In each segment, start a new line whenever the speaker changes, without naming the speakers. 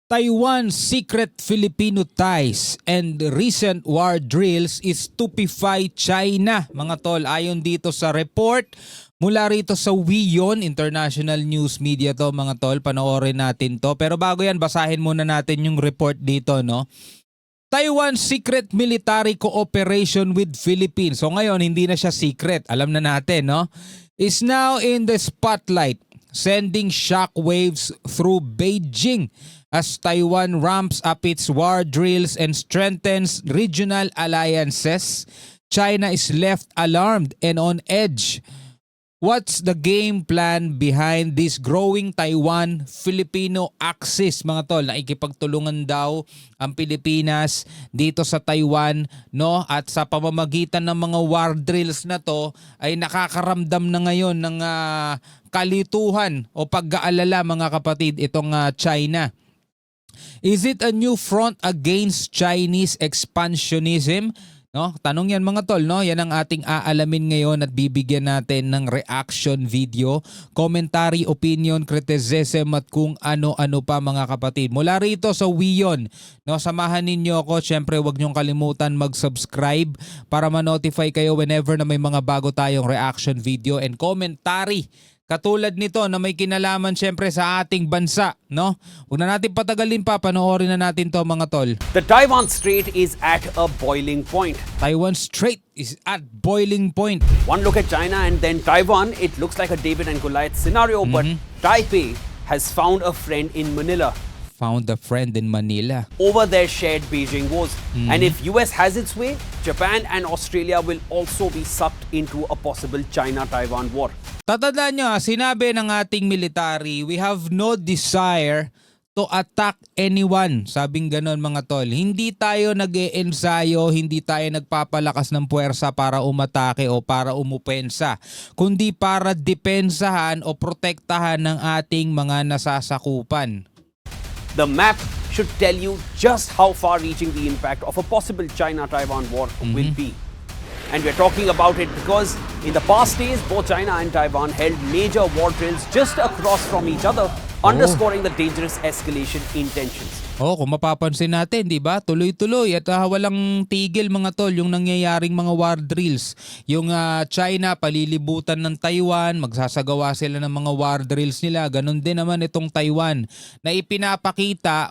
Taiwan's secret Filipino ties and recent war drills is stupefy China, mga tol. Ayon dito sa report mula rito sa WION, International News Media to, mga tol. Panoorin natin to. Pero bago yan, basahin muna natin yung report dito, no? Taiwan's secret military cooperation with Philippines. So ngayon, hindi na siya secret. Alam na natin, no? Is now in the spotlight, sending shockwaves through Beijing as Taiwan ramps up its war drills and strengthens regional alliances. China is left alarmed and on edge. What's the game plan behind this growing Taiwan-Filipino axis, mga tol? Nakikipagtulungan daw ang Pilipinas dito sa Taiwan, no? At sa pamamagitan ng mga war drills na to ay nakakaramdam na ngayon ng kalituhan o pag-aalala, mga kapatid, itong China. Is it a new front against Chinese expansionism? No, tanong yan, mga tol, no? Yan ang ating aalamin ngayon at bibigyan natin ng reaction video, commentary, opinion, criticism at kung ano-ano pa, mga kapatid. Mula rito sa WION, no, samahan ninyo ako. Syempre, huwag niyong kalimutan mag-subscribe para ma-notify kayo whenever na may mga bago tayong reaction video and commentary. Katulad nito na may kinalaman syempre sa ating bansa, no? Huwag na natin patagalin pa, panoorin na natin to, mga tol.
The Taiwan Strait is at a boiling point.
Taiwan Strait is at boiling point.
One look at China and then Taiwan, it looks like a David and Goliath scenario, but Taipei has found a friend in Manila
Found a friend in Manila.
over their shared Beijing wars. And if US has its way, Japan and Australia will also be sucked into a possible China-Taiwan war.
Tatandaan nyo, sinabi ng ating military, we have no desire to attack anyone. Sabing ganon, mga tol. Hindi tayo nag-e-ensayo, hindi tayo nagpapalakas ng puwersa para umatake o para umupensa, kundi para depensahan o protektahan ng ating mga nasasakupan.
The map should tell you just how far-reaching the impact of a possible China-Taiwan war will be. And we're talking about it because in the past days, both China and Taiwan held major war drills just across from each other, underscoring the dangerous escalation in tensions.
Oh, kung mapapansin natin, di ba? Tuloy-tuloy at walang tigil, mga tol, yung nangyayaring mga war drills. Yung China palilibutan ng Taiwan, magsasagawa sila ng mga war drills nila. Ganon din naman itong Taiwan na ipinapakita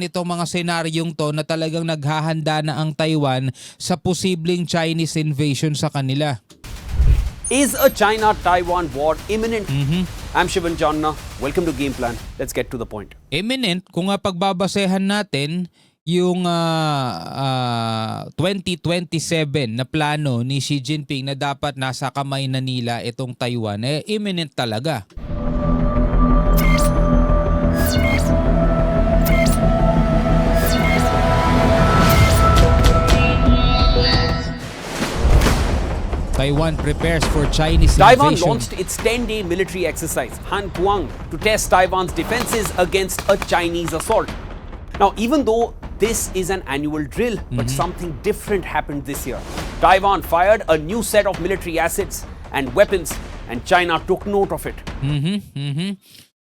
nitong mga senaryong to na talagang naghahanda na ang Taiwan sa posibleng Chinese invasion sa kanila.
Is a China-Taiwan war imminent? I'm Shivan Jonna. Welcome to Game Plan. Let's get to the point.
Imminent, kung pagbabasehan natin yung 2027 na plano ni Xi Jinping na dapat nasa kamay na nila itong Taiwan, imminent talaga. Taiwan prepares for Chinese
Taiwan
invasion.
launched its 10-day military exercise, Han Puang, to test Taiwan's defenses against a Chinese assault. Now, even though this is an annual drill, but something different happened this year. Taiwan fired a new set of military assets and weapons, and China took note of it.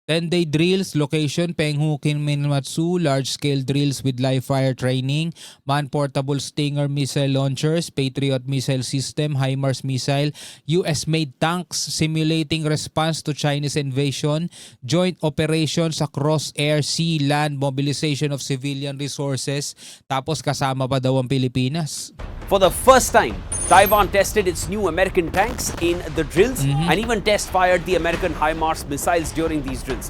10-day drills, location, Penghu, Kinmenmatsu, large-scale drills with live-fire training, man-portable Stinger missile launchers, Patriot missile system, HIMARS missile, US-made tanks, simulating response to Chinese invasion, joint operations across air, sea, land, mobilization of civilian resources, tapos kasama pa daw ang Pilipinas.
For the first time, Taiwan tested its new American tanks in the drills and even test-fired the American HIMARS missiles during these drills.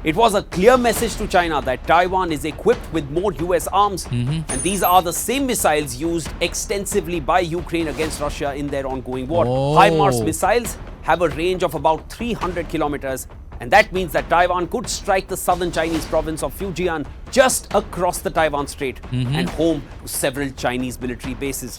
It was a clear message to China that Taiwan is equipped with more US arms, and these are the same missiles used extensively by Ukraine against Russia in their ongoing war.
Oh.
HIMARS missiles have a range of about 300 kilometers, and that means that Taiwan could strike the southern Chinese province of Fujian just across the Taiwan Strait and home to several Chinese military bases.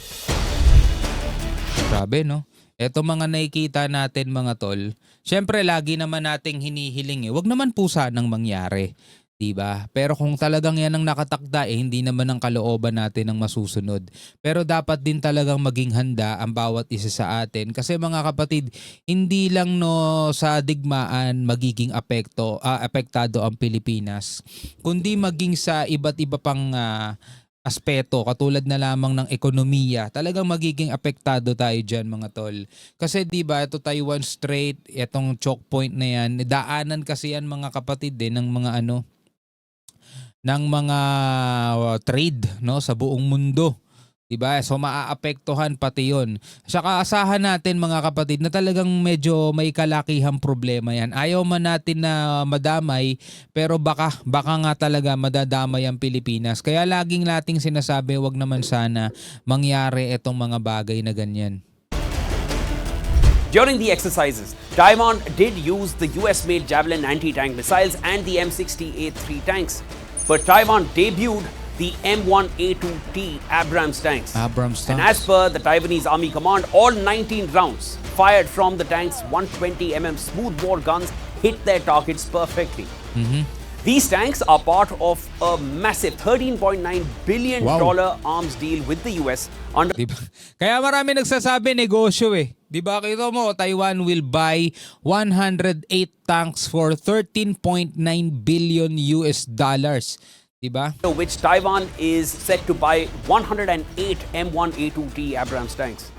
Grabe, no? Ito mga nakikita natin, mga tol. Siyempre, lagi naman nating hinihiling. Huwag naman po sanang mangyari. 'Di ba? Pero kung talagang 'yan ang nakatakda, hindi naman ang kalooban natin ang masusunod. Pero dapat din talagang maging handa ang bawat isa sa atin kasi mga kapatid, hindi lang sa digmaan magiging apektado ang Pilipinas, kundi maging sa iba't iba pang aspeto katulad na lamang ng ekonomiya, talagang magiging apektado tayo diyan mga tol. Kasi 'di ba, ito Taiwan Strait, itong choke point na 'yan, daanan kasi yan mga kapatid ng mga trade sa buong mundo. 'Di ba? So maaapektuhan pati 'yon. Saka asahan natin mga kapatid na talagang medyo may kalakihang problema 'yan. Ayaw man natin na madamay, pero baka nga talaga madadamay ang Pilipinas. Kaya laging nating sinasabi, wag naman sana mangyari itong mga bagay na ganyan.
During the exercises, Taiwan did use the US-made Javelin anti-tank missiles and the M60A3 tanks. But Taiwan debuted the M1A2T Abrams tanks. And as per the Taiwanese Army Command, all 19 rounds fired from the tank's 120mm smoothbore guns hit their targets perfectly. These tanks are part of a massive $13.9 billion arms deal with the US under
Diba? Kaya marami nagsasabi negosyo eh. 'Di ba? Kita mo, Taiwan will buy 108 tanks for 13.9 billion US dollars. 'Di ba?
which Taiwan is set to buy 108 M1A2T Abrams tanks.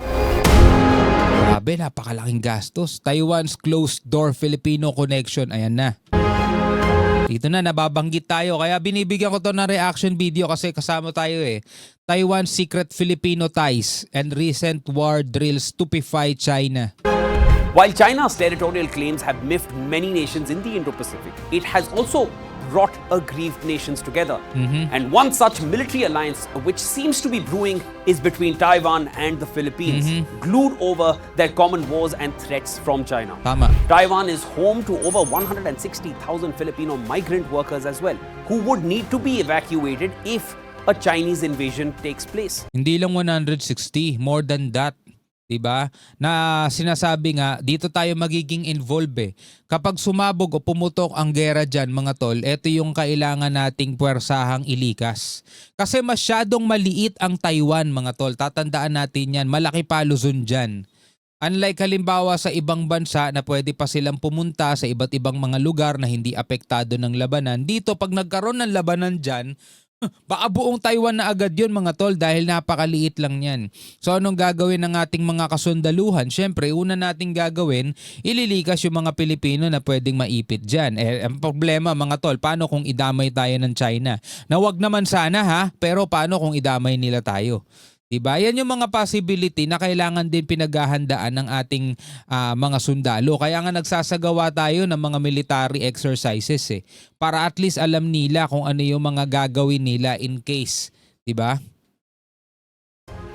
Grabe, napakalaking gastos. Taiwan's closed door Filipino connection. Ayan na. Dito na, nababanggit tayo. Kaya binibigyan ko to ng reaction video kasi kasama tayo eh. Taiwan's secret Filipino ties and recent war drills stupefy China.
While China's territorial claims have miffed many nations in the Indo-Pacific, it has also brought aggrieved nations together. And one such military alliance which seems to be brewing is between Taiwan and the Philippines, glued over their common wars and threats from China.
Tama.
Taiwan is home to over 160,000 Filipino migrant workers as well, who would need to be evacuated if a Chinese invasion takes place.
Hindi lang 160, more than that. 'Di ba? Na sinasabi nga, dito tayo magiging involved eh. Kapag sumabog o pumutok ang gera diyan mga tol, ito yung kailangan nating puwersahang ilikas. Kasi masyadong maliit ang Taiwan mga tol. Tatandaan natin 'yan, malaki pa Luzon diyan. Unlike halimbawa sa ibang bansa na pwede pa silang pumunta sa iba't ibang mga lugar na hindi apektado ng labanan, dito pag nagkaroon ng labanan diyan, baka buong Taiwan na agad yun mga tol dahil napakaliit lang yan. So anong gagawin ng ating mga kasundaluhan? Siyempre, una nating gagawin, ililikas yung mga Pilipino na pwedeng maipit dyan. Ang problema mga tol, paano kung idamay tayo ng China? Na wag naman sana ha, pero paano kung idamay nila tayo? Diba? Yan yung mga possibility na kailangan din pinaghahandaan ng ating mga sundalo. Kaya nga nagsasagawa tayo ng mga military exercises eh. Para at least alam nila kung ano yung mga gagawin nila in case. Diba?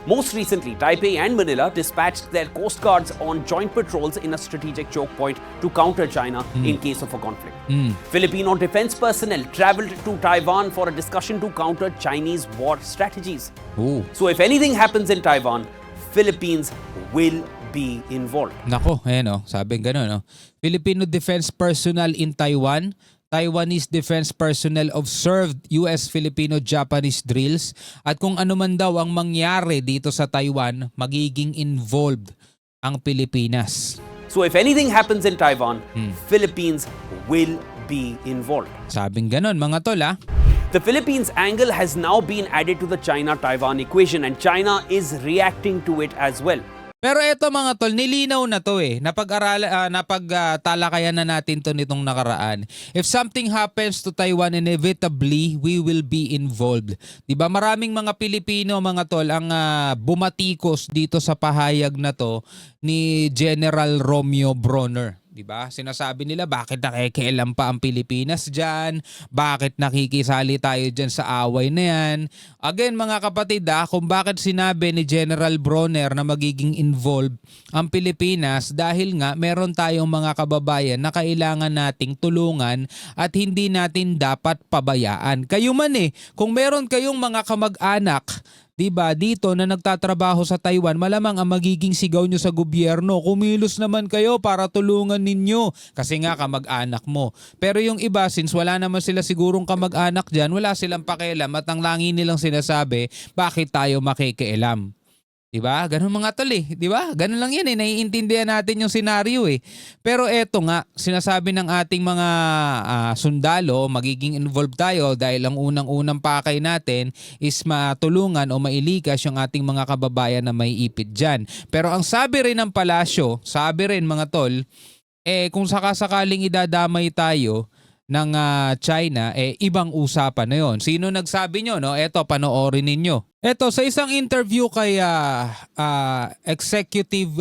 Most recently, Taipei and Manila dispatched their coast guards on joint patrols in a strategic choke point to counter China in case of a conflict. Filipino defense personnel traveled to Taiwan for a discussion to counter Chinese war strategies.
Ooh.
So if anything happens in Taiwan, Philippines will be involved.
Nako, ayan sabi gano'n Filipino defense personnel in Taiwan, Taiwanese defense personnel observed US Filipino-Japanese drills at kung ano man daw ang mangyari dito sa Taiwan, magiging involved ang Pilipinas.
So if anything happens in Taiwan, Philippines will be involved.
Sabing ganon mga tol
The Philippines angle has now been added to the China-Taiwan equation and China is reacting to it as well.
Pero eto mga tol, nilinaw na to eh. Napagtalakayan na natin to nitong nakaraan. If something happens to Taiwan, inevitably, we will be involved. Diba? Maraming mga Pilipino mga tol ang bumatikos dito sa pahayag na to ni General Romeo Bronner. Diba? Sinasabi nila bakit nakikialam pa ang Pilipinas dyan? Bakit nakikisali tayo dyan sa away na yan? Again mga kapatid kung bakit sinabi ni General Bronner na magiging involved ang Pilipinas dahil nga meron tayong mga kababayan na kailangan nating tulungan at hindi natin dapat pabayaan. Kayo man kung meron kayong mga kamag-anak 'Di ba? Dito na nagtatrabaho sa Taiwan, malamang ang magiging sigaw nyo sa gobyerno, kumilos naman kayo para tulungan ninyo kasi nga kamag-anak mo. Pero yung iba, since wala naman sila sigurong kamag-anak dyan, wala silang pakialam at ang langi nilang sinasabi, bakit tayo makikialam? 'Di ba? Ganun mga tol eh, 'di ba? Ganun lang 'yan eh, naiintindihan natin yung senaryo eh. Pero eto nga, sinasabi ng ating mga sundalo, magiging involved tayo dahil ang unang-unang pakay natin is matulungan o mailikas yung ating mga kababayan na may ipit diyan. Pero ang sabi rin ng palasyo, sabi rin mga tol, kung sakasakaling idadamay tayo ng China, ibang usapan na yon. Sino nagsabi nyo? No? Eto, panoorin ninyo. Eto, sa isang interview kay Executive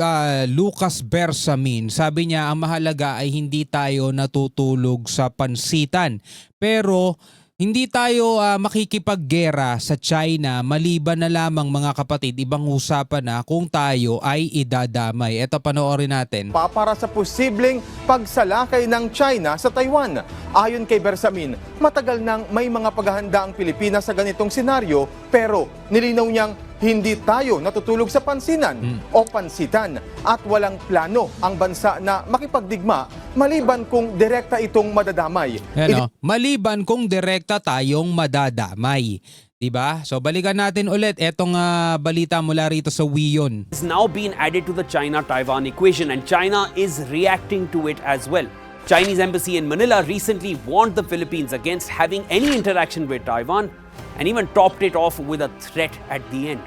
Lucas Bersamin, sabi niya ang mahalaga ay hindi tayo natutulog sa pansitan. Pero hindi tayo makikipaggera sa China maliban na lamang mga kapatid, ibang usapan na kung tayo ay idadamay. Eto, panoorin natin.
Para sa posibleng pagsalakay ng China sa Taiwan. Ayon kay Bersamin, matagal nang may mga paghahanda ang Pilipinas sa ganitong senaryo pero nilinaw niyang hindi tayo natutulog sa pansinan o pansitan at walang plano ang bansa na makipagdigma maliban kung direkta itong madadamay.
Yan, maliban kung direkta tayong madadamay. Diba? So balikan natin ulit etong balita mula rito sa WION.
Has now been added to the China-Taiwan equation and China is reacting to it as well. Chinese embassy in Manila recently warned the Philippines against having any interaction with Taiwan and even topped it off with a threat at the end.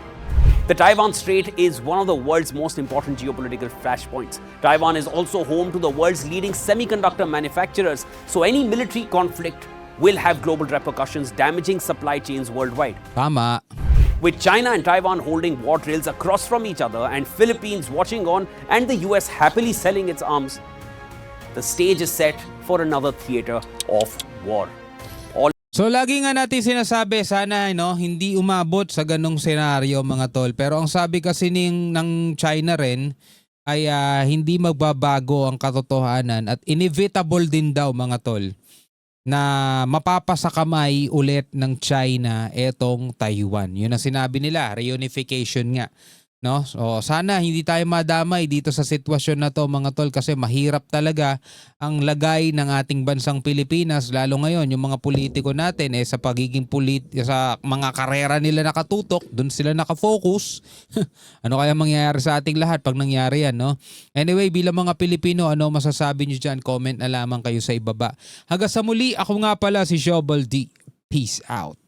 The Taiwan Strait is one of the world's most important geopolitical flashpoints. Taiwan is also home to the world's leading semiconductor manufacturers, so any military conflict will have global repercussions, damaging supply chains worldwide.
Tama.
With China and Taiwan holding war drills across from each other and Philippines watching on and the US happily selling its arms, the stage is set for another theater of war.
So lagi nga natin sinasabi sana hindi umabot sa ganong senaryo mga tol. Pero ang sabi kasi ng China rin ay hindi magbabago ang katotohanan at inevitable din daw mga tol na mapapasakamay ulit ng China etong Taiwan. Yun ang sinabi nila, reunification nga. No? So sana hindi tayo madamay dito sa sitwasyon na to mga tol kasi mahirap talaga ang lagay ng ating bansang Pilipinas lalo ngayon yung mga politiko natin sa pagiging sa mga karera nila nakatutok, doon sila nakafocus. Ano kaya mangyayari sa ating lahat pag nangyari yan, no? Anyway, bilang mga Pilipino, ano masasabi niyo diyan? Comment na lamang kayo sa ibaba. Hanggang sa muli, ako nga pala si Shobal D. Peace out.